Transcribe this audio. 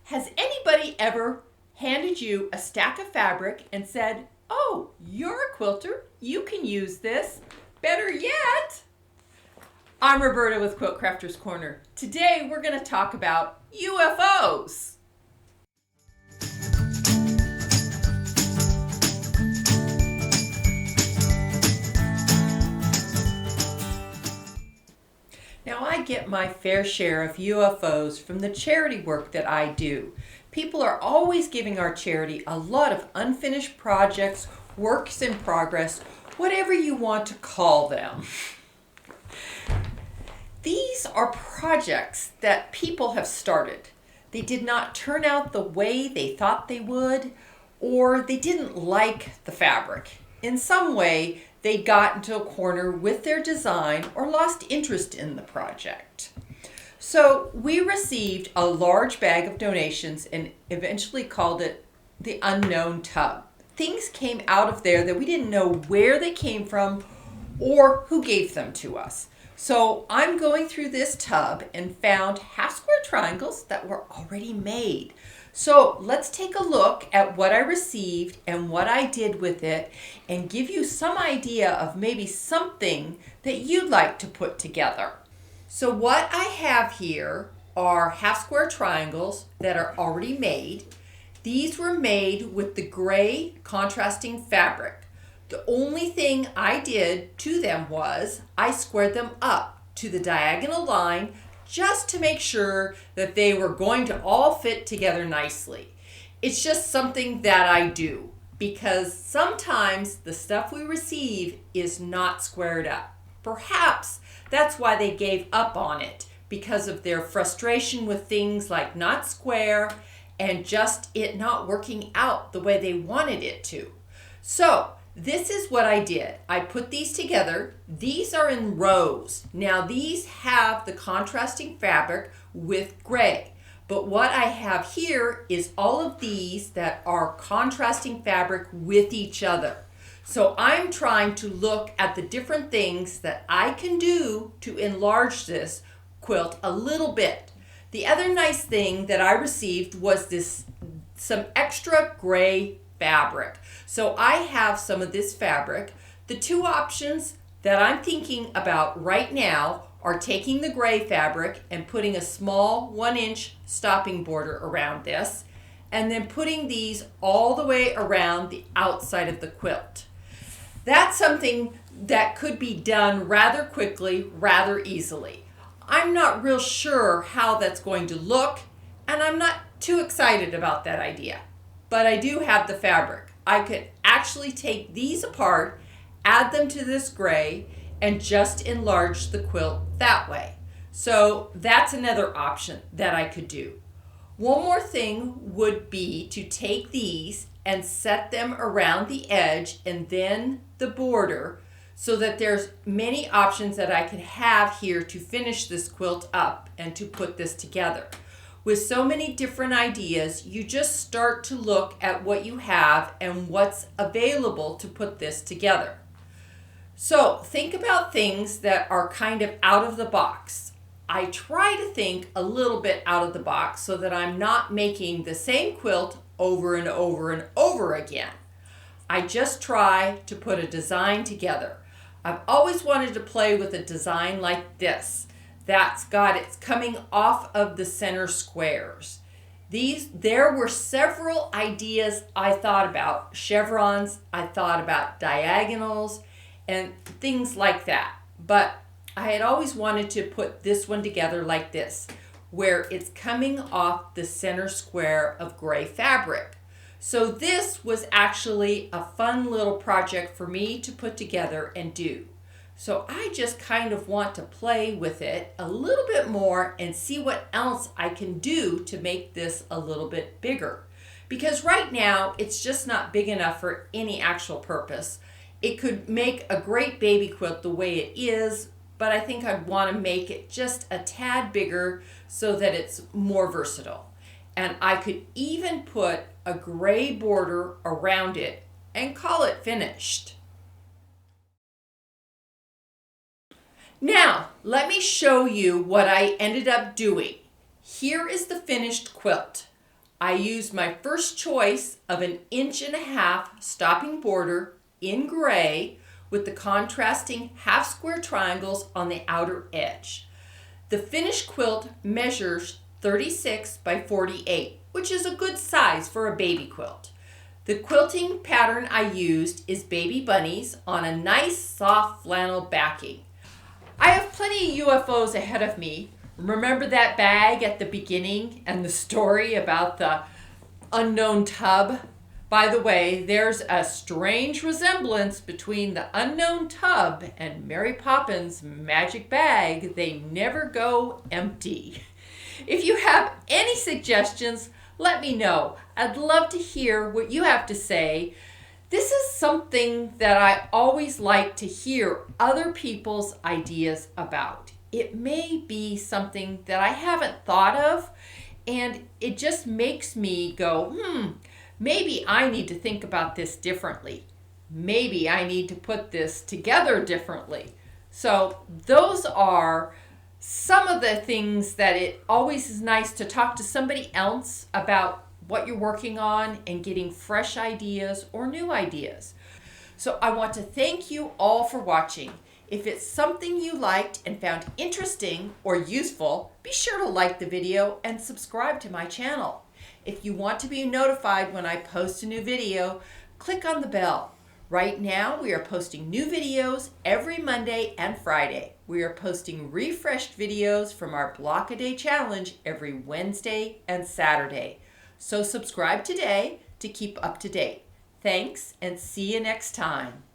Has anybody ever handed you a stack of fabric and said, "Oh, you're a quilter, you can use this"? Better yet, I'm Roberta with Quilt Crafters Corner. Today we're going to talk about UFOs. Now, I get my fair share of UFOs from the charity work that I do. People are always giving our charity a lot of unfinished projects, works in progress, whatever you want to call them. These are projects that people have started. They did not turn out the way they thought they would, or they didn't like the fabric. In some way, they got into a corner with their design or lost interest in the project. So we received a large bag of donations and eventually called it the unknown tub. Things came out of there that we didn't know where they came from or who gave them to us. So I'm going through this tub and found half square triangles that were already made. So let's take a look at what I received and what I did with it and give you some idea of maybe something that you'd like to put together. So what I have here are half square triangles that are already made. These were made with the gray contrasting fabric. The only thing I did to them was I squared them up to the diagonal line just to make sure that they were going to all fit together nicely. It's just something that I do because sometimes the stuff we receive is not squared up. Perhaps that's why they gave up on it, because of their frustration with things like not square and just it not working out the way they wanted it to. So this is what I did. I put these together. These are in rows. Now these have the contrasting fabric with gray. But what I have here is all of these that are contrasting fabric with each other. So I'm trying to look at the different things that I can do to enlarge this quilt a little bit. The other nice thing that I received was some extra gray fabric. So I have some of this fabric. The two options that I'm thinking about right now are taking the gray fabric and putting a small 1-inch stopping border around this, and then putting these all the way around the outside of the quilt. That's something that could be done rather quickly, rather easily. I'm not real sure how that's going to look, and I'm not too excited about that idea. But I do have the fabric. I could actually take these apart, add them to this gray, and just enlarge the quilt that way. So that's another option that I could do. One more thing would be to take these and set them around the edge and then the border so that there's many options that I could have here to finish this quilt up and to put this together. With so many different ideas, you just start to look at what you have and what's available to put this together. So think about things that are kind of out of the box. I try to think a little bit out of the box so that I'm not making the same quilt over and over and over again. I just try to put a design together. I've always wanted to play with a design like this. It's coming off of the center squares. There were several ideas I thought about. Chevrons, I thought about diagonals, and things like that. But I had always wanted to put this one together like this, where it's coming off the center square of gray fabric. So this was actually a fun little project for me to put together and do. So I just kind of want to play with it a little bit more and see what else I can do to make this a little bit bigger. Because right now it's just not big enough for any actual purpose. It could make a great baby quilt the way it is, but I think I'd want to make it just a tad bigger so that it's more versatile. And I could even put a gray border around it and call it finished. Now, let me show you what I ended up doing. Here is the finished quilt. I used my first choice of an 1.5-inch stopping border in gray with the contrasting half square triangles on the outer edge. The finished quilt measures 36 by 48, which is a good size for a baby quilt. The quilting pattern I used is baby bunnies on a nice soft flannel backing. I have plenty of UFOs ahead of me. Remember that bag at the beginning and the story about the unknown tub? By the way, there's a strange resemblance between the unknown tub and Mary Poppins' magic bag. They never go empty. If you have any suggestions, let me know. I'd love to hear what you have to say. This is something that I always like to hear other people's ideas about. It may be something that I haven't thought of, and it just makes me go, maybe I need to think about this differently. Maybe I need to put this together differently. So those are some of the things that it always is nice to talk to somebody else about what you're working on and getting fresh ideas or new ideas. So I want to thank you all for watching. If it's something you liked and found interesting or useful, be sure to like the video and subscribe to my channel. If you want to be notified when I post a new video, click on the bell. Right now, we are posting new videos every Monday and Friday. We are posting refreshed videos from our Block a Day Challenge every Wednesday and Saturday. So subscribe today to keep up to date. Thanks, and see you next time.